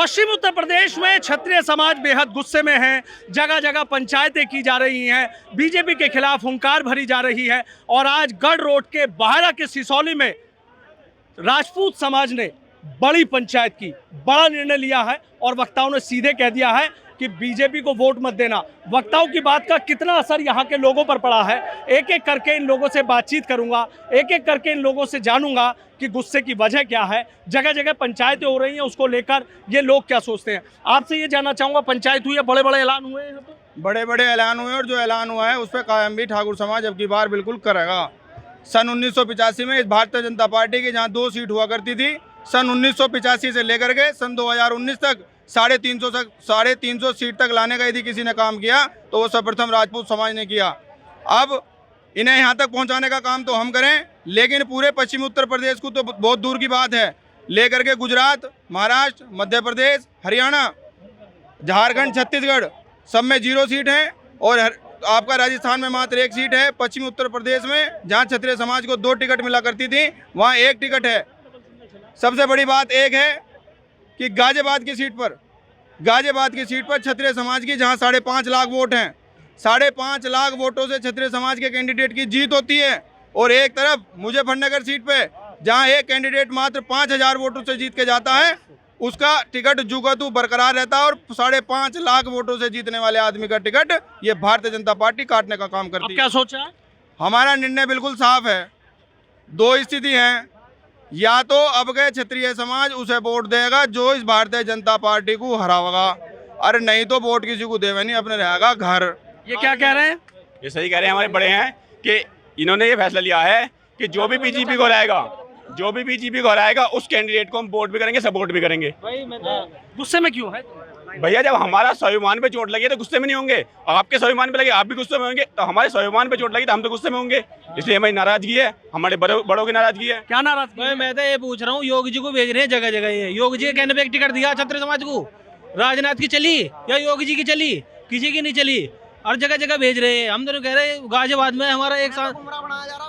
पश्चिम उत्तर प्रदेश में क्षत्रिय समाज बेहद गुस्से में है। जगह जगह पंचायतें की जा रही हैं, बीजेपी के खिलाफ हुंकार भरी जा रही है। और आज गढ़ रोड के बाहरा के सिसौली में राजपूत समाज ने बड़ी पंचायत की, बड़ा निर्णय लिया है और वक्ताओं ने सीधे कह दिया है कि बीजेपी को वोट मत देना। वक्ताओं की बात का कितना असर यहाँ के लोगों पर पड़ा है, एक एक करके इन लोगों से बातचीत करूंगा, एक एक करके इन लोगों से जानूंगा कि गुस्से की वजह क्या है। जगह जगह पंचायतें हो रही हैं, उसको लेकर ये लोग क्या सोचते हैं। आपसे ये जानना चाहूंगा, पंचायत हुई है, बड़े बड़े ऐलान हुए हैं, बड़े बड़े ऐलान हुए और जो ऐलान हुआ है उस पर कायम भी ठाकुर समाज अब की बार बिल्कुल करेगा। सन 1985 में इस भारतीय जनता पार्टी की जहाँ 2 सीट हुआ करती थी, सन 1985 से लेकर के सन 2019 तक 350 सीट तक लाने का यदि किसी ने काम किया तो वो सर्वप्रथम राजपूत समाज ने किया। अब इन्हें यहाँ तक पहुँचाने का काम तो हम करें, लेकिन पूरे पश्चिमी उत्तर प्रदेश को तो बहुत दूर की बात है, लेकर के गुजरात, महाराष्ट्र, मध्य प्रदेश, हरियाणा, झारखंड, छत्तीसगढ़ सब में 0 सीट है और आपका राजस्थान में मात्र 1 सीट है। पश्चिमी उत्तर प्रदेश में जहाँ क्षत्रिय समाज को 2 टिकट मिला करती थी वहाँ 1 टिकट है। सबसे बड़ी बात एक है कि गाजियाबाद की सीट पर क्षत्रिय समाज की जहाँ 5.5 लाख वोट हैं, 5.5 लाख वोटों से क्षत्रिय समाज के कैंडिडेट की जीत होती है। और एक तरफ मुजफ्फरनगर सीट पे जहाँ एक कैंडिडेट मात्र 5,000 वोटों से जीत के जाता है, उसका टिकट जुगतू बरकरार रहता है और 5.5 लाख वोटों से जीतने वाले आदमी का टिकट ये भारतीय जनता पार्टी काटने का काम करती है। क्या सोचा है? हमारा निर्णय बिल्कुल साफ है। 2 स्थिति हैं, या तो अब गए क्षत्रिय समाज उसे वोट देगा जो इस भारतीय जनता पार्टी को हराएगा, अरे नहीं तो वोट किसी को देवे नहीं, अपने रहेगा घर। ये क्या कह रहे हैं? ये सही कह रहे हैं हमारे बड़े हैं कि इन्होंने ये फैसला लिया है कि जो भी बीजेपी को हराएगा उस कैंडिडेट को हम वोट भी करेंगे, सपोर्ट भी करेंगे। गुस्से में क्यों है भैया? जब हमारा स्वाभिमान पे चोट लगी तो गुस्से में नहीं होंगे, आपके स्वाभिमान पे लगे आप भी गुस्से में होंगे, तो हमारे स्वाभिमान पे चोट लगी तो हम तो गुस्से में होंगे। इसलिए हमारी नाराजगी है, हमारे बड़ों की नाराजगी है। क्या नाराजगी? मैं तो ये पूछ रहा हूँ, योगी जी को भेज रहे हैं जगह जगह। ये योगी जी के कहने पे एक टिकट दिया क्षत्रिय समाज को, राजनाथ की चली या योगी जी की चली, किसी की नहीं चली, हर जगह जगह भेज रहे हैं। हम दोनों कह रहे हैं गाजियाबाद में हमारा एक साथ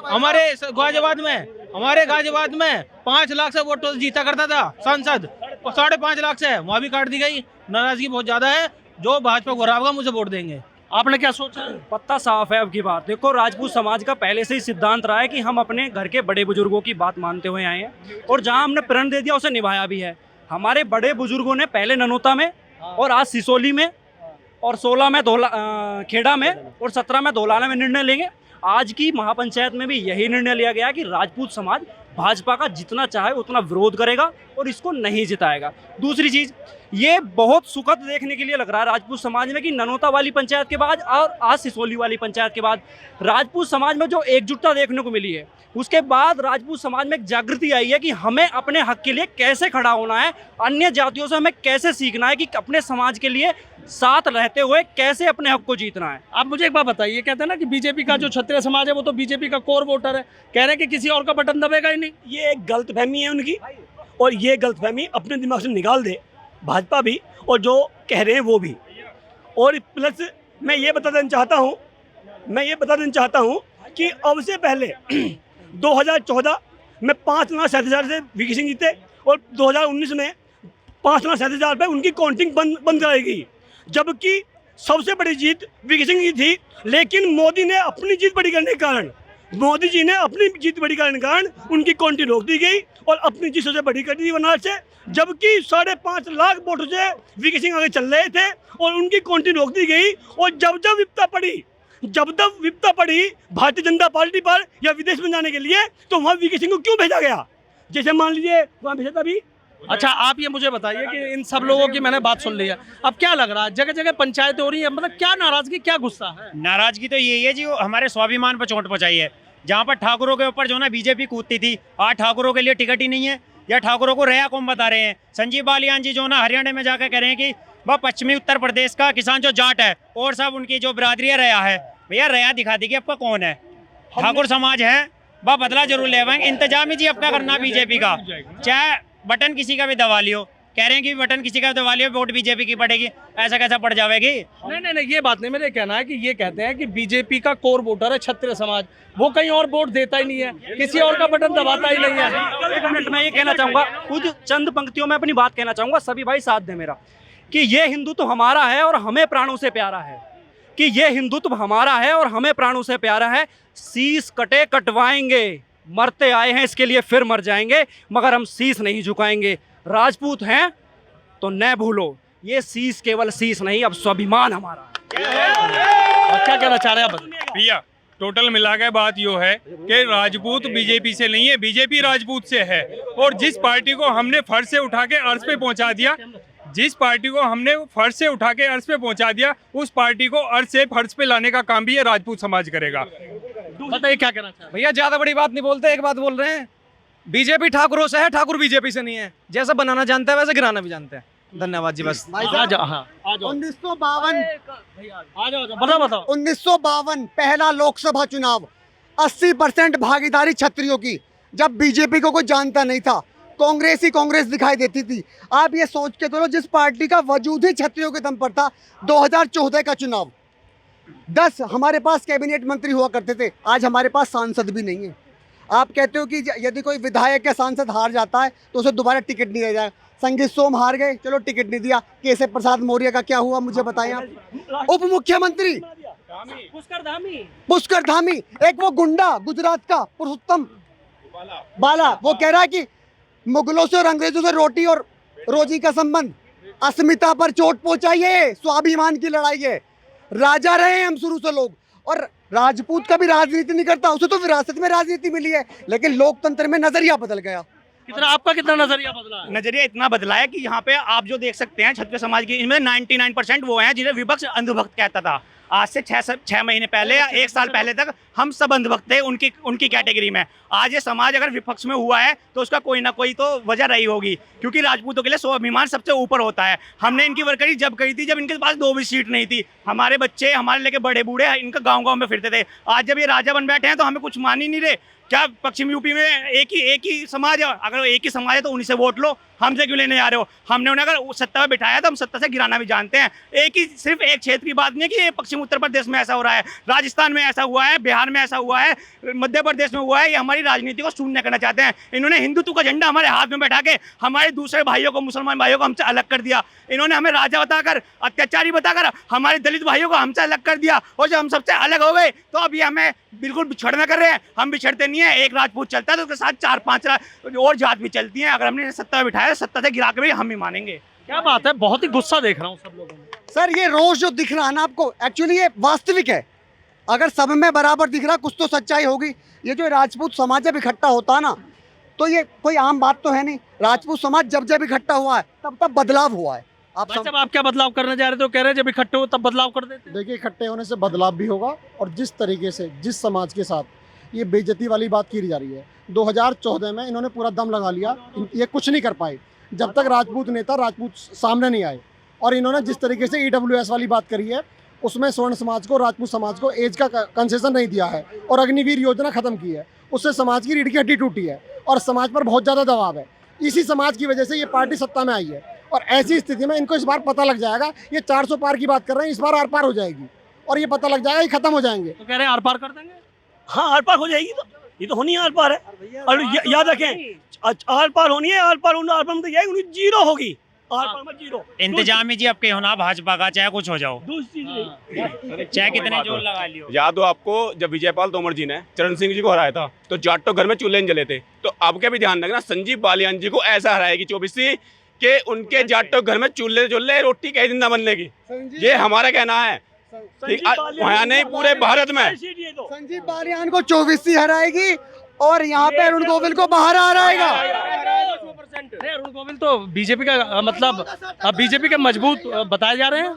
हमारे गाजियाबाद में 5 लाख से वोटों से जीता करता था सांसद, 5.5 लाख से वहाँ भी काट दी गई। नाराजगी बहुत ज्यादा है, जो भाजपा को हराएगा मुझे वोट देंगे। आपने क्या सोचा? पत्ता साफ है अब की बात। देखो, राजपूत समाज का पहले से ही सिद्धांत रहा है कि हम अपने घर के बड़े बुजुर्गों की बात मानते हुए आए हैं और जहां हमने प्रण दे दिया उसे निभाया भी है। हमारे बड़े बुजुर्गों ने पहले ननौता में और आज सिसोली में और 16 में खेड़ा में और 17 में धौलाना में निर्णय लेंगे। आज की महापंचायत में भी यही निर्णय लिया गया कि राजपूत समाज भाजपा का जितना चाहे उतना विरोध करेगा और इसको नहीं जिताएगा। दूसरी चीज़, ये बहुत सुखद देखने के लिए लग रहा है राजपूत समाज में कि ननौता वाली पंचायत के बाद और आज सिसोली वाली पंचायत के बाद राजपूत समाज में जो एकजुटता देखने को मिली है, उसके बाद राजपूत समाज में एक जागृति आई है कि हमें अपने हक के लिए कैसे खड़ा होना है, अन्य जातियों से हमें कैसे सीखना है कि अपने समाज के लिए साथ रहते हुए कैसे अपने हक को जीतना है। आप मुझे एक बात बताइए, कहते हैं ना कि बीजेपी का जो क्षत्रिय समाज है वो तो बीजेपी का कोर वोटर है, कह रहे हैं कि किसी और का बटन दबेगा ही नहीं। ये एक गलतफहमी है उनकी और ये गलतफहमी अपने दिमाग से निकाल दे भाजपा भी और जो कह रहे हैं वो भी। और प्लस मैं ये बता देना चाहता हूँ कि अब से पहले 2014 में 5,37,000 से वीके सिंह जीते और 2019 में 5,37,000 पे उनकी काउंटिंग बंद कराई गई, जबकि सबसे बड़ी जीत वीके सिंह की थी। लेकिन मोदी ने अपनी जीत बड़ी करने के कारण उनकी काउंटिंग रोक दी गई और अपनी जीत सबसे बड़ी कर दी वनाज से, जबकि 5.5 लाख वोटों से वीके सिंह आगे चल रहे थे और उनकी काउंटिंग रोक दी गई। और जब जब विपता पड़ी भारतीय जनता पार्टी पर या विदेश में जाने के लिए, तो वहाँ वीके सिंह को क्यों भेजा गया? जैसे मान लीजिए वहाँ भेजा था भी। अच्छा, आप ये मुझे बताइए कि इन सब लोगों की मैंने बात सुन ली है, अब क्या लग रहा है? जगह जगह पंचायतें हो रही है, मतलब क्या नाराजगी, क्या गुस्सा है? नाराजगी तो यही है जी, हमारे स्वाभिमान पर चोट पहुंचाई है। जहाँ पर ठाकुरों के ऊपर जो ना बीजेपी कूदती थी, आज ठाकुरों के लिए टिकट ही नहीं है, या ठाकुरों को रया कौन बता रहे हैं। संजीव बालियान जी जो ना हरियाणा में जाकर कह रहे हैं कि वह पश्चिमी उत्तर प्रदेश का किसान जो जाट है और सब उनकी जो बिरादरी रया है, भैया रया दिखा दी कि आपका कौन है। ठाकुर समाज है, वह बदला जरूर ले। इंतजाम ही जी आपका करना बीजेपी का, चाहे बटन किसी का भी दबा लियो, कह रहे हैं कि बटन किसी का दबा लिया वोट बीजेपी की पड़ेगी, ऐसा कैसा पड़ जाएगी? नहीं, ये बात नहीं, मेरे कहना है कि ये कहते हैं कि बीजेपी का कोर वोटर है क्षत्रिय समाज, वो कहीं और वोट देता ही नहीं है, किसी और का बटन दबाता ही नहीं है। एक मिनट, मैं ये कहना चाहूंगा, कुछ चंद पंक्तियों में अपनी बात कहना चाहूंगा, सभी भाई साथ दें मेरा, कि ये हिंदुत्व हमारा है और हमें प्राणों से प्यारा है, कि ये हिंदुत्व हमारा है और हमें प्राणों से प्यारा है। शीश कटे कटवाएंगे, मरते आए हैं इसके लिए फिर मर जाएंगे, मगर हम शीश नहीं झुकाएंगे। राजपूत हैं तो न भूलो, ये शीश केवल शीश नहीं, अब स्वाभिमान हमारा है। और क्या कहना चाह रहे हैं आप? भैया टोटल मिला के बात यो है कि राजपूत बीजेपी से नहीं है, बीजेपी राजपूत से है। और जिस पार्टी को हमने फर्श से उठा के अर्श पे पहुंचा दिया, जिस पार्टी को हमने फर्श से उठा के अर्श पे पहुंचा दिया, उस पार्टी को अर्श से फर्श पे लाने का काम भी ये राजपूत समाज करेगा। बताइए क्या कहना चाह रहे हैं? भैया ज्यादा बड़ी बात नहीं बोलते, एक बात बोल रहे हैं, बीजेपी ठाकुरों से है, ठाकुर बीजेपी से नहीं है। जैसा बनाना जानता है वैसे गिराना भी जानते हैं। धन्यवाद जी। बस आ जाओ, हाँ, आ जाओ। 1952 आ जाओ, बताओ। 1952 पहला लोकसभा चुनाव, 80% भागीदारी क्षत्रियों की, जब बीजेपी को कोई जानता नहीं था, कांग्रेस ही कांग्रेस दिखाई देती थी। आप ये सोच के चलो, जिस पार्टी का वजूद ही क्षत्रियों के दम पर था। 2014 का चुनाव, 10 हमारे पास कैबिनेट मंत्री हुआ करते थे, आज हमारे पास सांसद भी नहीं है। आप कहते हो कि यदि कोई विधायक या सांसद हार जाता है तो उसे दोबारा टिकट नहीं दिया जाएगा। संगीत सोम हार गए, चलो टिकट नहीं दिया। केशव प्रसाद मौर्य का क्या हुआ, मुझे बताएं आप। उप मुख्यमंत्री पुष्कर धामी, एक वो गुंडा गुजरात का पुरुषोत्तम बाला, वो कह रहा है कि मुगलों से और अंग्रेजों से रोटी और रोजी का संबंध, अस्मिता पर चोट पहुंचाई है, स्वाभिमान की लड़ाई है। राजा रहे हैं हम शुरू से लोग, और राजपूत कभी राजनीति नहीं करता, उसे तो विरासत में राजनीति मिली है, लेकिन लोकतंत्र में नजरिया बदल गया। आपका कितना नजरिया बदला है? नजरिया इतना बदला है कि यहाँ पे आप जो देख सकते हैं क्षत्रिय समाज की, इनमें 99% वो हैं जिन्हें विभक्त अंधभक्त कहता था। आज से 6 महीने पहले या 1 साल पहले तक हम सब अंधभक्त थे उनकी कैटेगरी में। आज ये समाज अगर विपक्ष में हुआ है तो उसका कोई ना कोई तो वजह रही होगी, क्योंकि राजपूतों के लिए स्वाभिमान सबसे ऊपर होता है। हमने इनकी वर्करी जब करी थी जब इनके पास 2 भी सीट नहीं थी। हमारे बच्चे, हमारे लेके बड़े बूढ़े इनका गाँव में फिरते थे। आज जब ये राजा बन बैठे हैं तो हमें कुछ मान ही नहीं रहे। क्या पश्चिम यूपी में एक ही समाज है? अगर एक ही समाज है तो उन्हीं से वोट लो, हमसे क्यों लेने जा रहे हो? हमने उन्हें अगर सत्ता में बिठाया तो हम सत्ता से गिराना भी जानते हैं। सिर्फ एक क्षेत्र की बात नहीं है कि ये पश्चिम उत्तर प्रदेश में ऐसा हो रहा है, राजस्थान में ऐसा हुआ है, बिहार में ऐसा हुआ है, मध्य प्रदेश में हुआ है। ये हमारी राजनीति को शून्य करना चाहते हैं। इन्होंने हिंदुत्व का झंडा हमारे हाथ में बैठा के हमारे दूसरे भाइयों को, मुसलमान भाइयों को हमसे अलग कर दिया। इन्होंने हमें राजा बताकर, अत्याचारी बताकर हमारे दलित भाइयों को हमसे अलग कर दिया। और जब हम सबसे अलग हो गए तो अभी हमें बिल्कुल बिछड़ना कर रहे हैं। हम बिछड़ते नहीं है। एक राजपूत चलता है तो उसके साथ 4-5 और जात भी चलती हैं। अगर हमने सत्ता में बिठाया, सत्ता से गिरा के भी हम ही मानेंगे। क्या बात है, बहुत ही गुस्सा देख रहा हूँ सब लोगों में। सर, ये रोष जो दिख रहा है ना आपको, एक्चुअली ये वास्तविक है। अगर सब में बराबर दिख रहा, कुछ तो सच्चाई होगी। ये जो राजपूत समाज जब इकट्ठा होता है ना, तो ये कोई आम बात तो है नहीं। राजपूत समाज जब इकट्ठा हुआ है तब बदलाव हुआ है। आप क्या बदलाव करने जा रहे थे? तो कह रहे हैं जब इकट्ठे हो तब बदलाव कर देते। देखिए, इकट्ठे होने से बदलाव भी होगा, और जिस तरीके से जिस समाज के साथ ये बेइज्जती वाली बात की जा रही है, 2014 में इन्होंने पूरा दम लगा लिया, ये कुछ नहीं कर पाए जब तक राजपूत नेता राजपूत सामने नहीं आए। और इन्होंने जिस तरीके से EWS वाली बात करी है, उसमें स्वर्ण समाज को, राजपूत समाज को एज का कंसेशन नहीं दिया है, और अग्निवीर योजना खत्म की है। उससे समाज की रीढ़ की हड्डी टूटी है और समाज पर बहुत ज़्यादा दबाव है। इसी समाज की वजह से ये पार्टी सत्ता में आई है, और ऐसी स्थिति में इनको इस बार पता लग जाएगा। ये 400 पार की बात कर रहे हैं, इस बार आर पार हो जाएगी, और ये पता लग जाएगा, ये खत्म हो जाएंगे। तो कह रहे हैं आर पार कर देंगे। हाँ, आर पार हो जाएगी, तो ये तो होनी है आर पार है। और याद रखें, आर पार होनी है, आर पार तो जाएगी, जीरो होगी। आर पार में जीरो। इंतजाम ही जी आपके होना भाजपा का, चाहे कुछ हो जाओ, चाहे कितने जोर लगा लियो। याद हो आपको जब विजयपाल तोमर जी ने चरण सिंह जी को हराया था तो जाटो घर में चूल्हे जले थे। तो आपके भी ध्यान रखना, संजीव बालियान जी को ऐसा हराएगी 24सी कि उनके जाटो घर में चूल्हे जुल्ले, रोटी कई दिन न बनने की। ये हमारा कहना है, वहाँ नहीं पूरे भारत में। संजीव बालियान को 24सी हराएगी, और यहाँ पे अरुण गोविल को बाहर आ रहेगा। अरुण गोविल तो बीजेपी का मतलब बीजेपी के मजबूत बताए जा रहे हैं।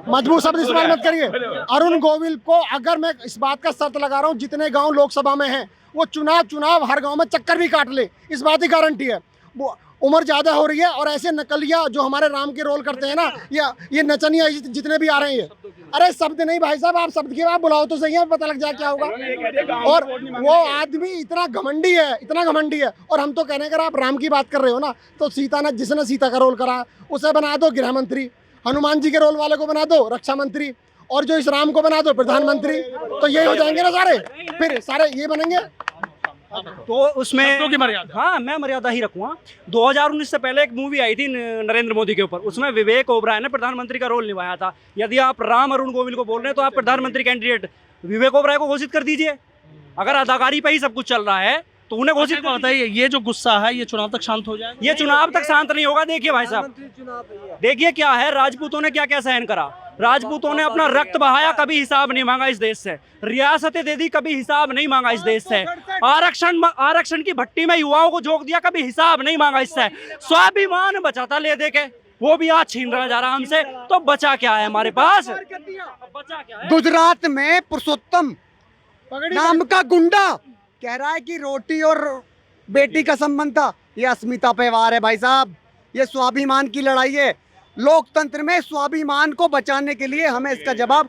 मजबूर शब्द इस्तेमाल मत करिए। अरुण गोविल को, अगर मैं इस बात का शर्त लगा रहा हूँ, जितने गांव लोकसभा में हैं वो चुनाव हर गांव में चक्कर भी काट ले, इस बात की गारंटी है। वो उम्र ज़्यादा हो रही है और ऐसे नकलिया जो हमारे राम के रोल करते हैं ना, ये नचनिया जितने भी आ रहे हैं, अरे शब्द नहीं भाई साहब, आप शब्द के बाद बुलाओ तो सही है, पता लग जाए क्या होगा। और वो आदमी इतना घमंडी है। और हम तो कहने अगर आप राम की बात कर रहे हो ना, तो सीता ने, जिसने सीता का रोल करा उसे बना दो गृह मंत्री, हनुमान जी के रोल वाले को बना दो रक्षा मंत्री, और जो इस राम को बना दो प्रधानमंत्री, तो ये हो जाएंगे ना सारे, फिर सारे ये बनेंगे। तो उसमें शब्दों की मर्यादा। हाँ, मैं मर्यादा ही रखूंगा। 2019 से पहले एक मूवी आई थी नरेंद्र मोदी के ऊपर, उसमें विवेक ओबराय ने प्रधानमंत्री का रोल निभाया था। यदि आप राम अरुण गोविल को बोल रहे हैं तो आप प्रधानमंत्री कैंडिडेट विवेक ओबराय को घोषित कर दीजिए। अगर अदाकारी पे ही सब कुछ चल रहा है तो उन्हें घोषित कर बताइए, ये जो गुस्सा है ये चुनाव तक शांत हो जाएगा? ये चुनाव तक शांत नहीं होगा। देखिए भाई साहब, देखिए क्या है, राजपूतों ने क्या क्या सहन करा। राजपूतों ने अपना रक्त बहाया, कभी हिसाब नहीं मांगा इस देश से। रियासतें दे दी, कभी हिसाब नहीं मांगा इस देश से। आरक्षण की भट्टी में युवाओं को झोंक दिया, कभी हिसाब नहीं मांगा इससे। स्वाभिमान बचा था ले दे के, वो भी आज छीन रहा जा रहा हमसे। तो बचा क्या है हमारे पास? बचा क्या है? गुजरात में पुरुषोत्तम नाम का गुंडा कह रहा है कि रोटी और बेटी का संबंध था। ये अस्मिता पे वार है भाई साहब, ये स्वाभिमान की लड़ाई है। लोकतंत्र में स्वाभिमान को बचाने के लिए हमें इसका जवाब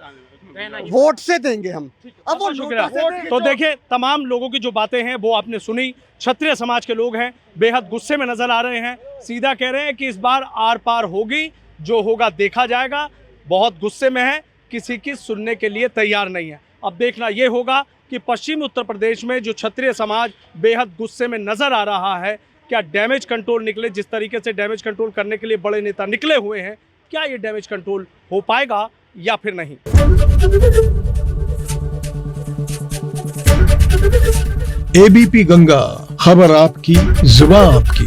वोट से देंगे हम। अब वो शुक्रिया। नोटों से देंगे। तो देखिए, तमाम लोगों की जो बातें हैं वो आपने सुनी। क्षत्रिय समाज के लोग हैं, बेहद गुस्से में नजर आ रहे हैं। सीधा कह रहे हैं कि इस बार आर पार होगी, जो होगा देखा जाएगा। बहुत गुस्से में है, किसी की सुनने के लिए तैयार नहीं है। अब देखना ये होगा कि पश्चिमी उत्तर प्रदेश में जो क्षत्रिय समाज बेहद गुस्से में नजर आ रहा है, क्या डैमेज कंट्रोल निकले। जिस तरीके से डैमेज कंट्रोल करने के लिए बड़े नेता निकले हुए हैं, क्या ये डैमेज कंट्रोल हो पाएगा या फिर नहीं। एबीपी गंगा, खबर आपकी, जुबान आपकी।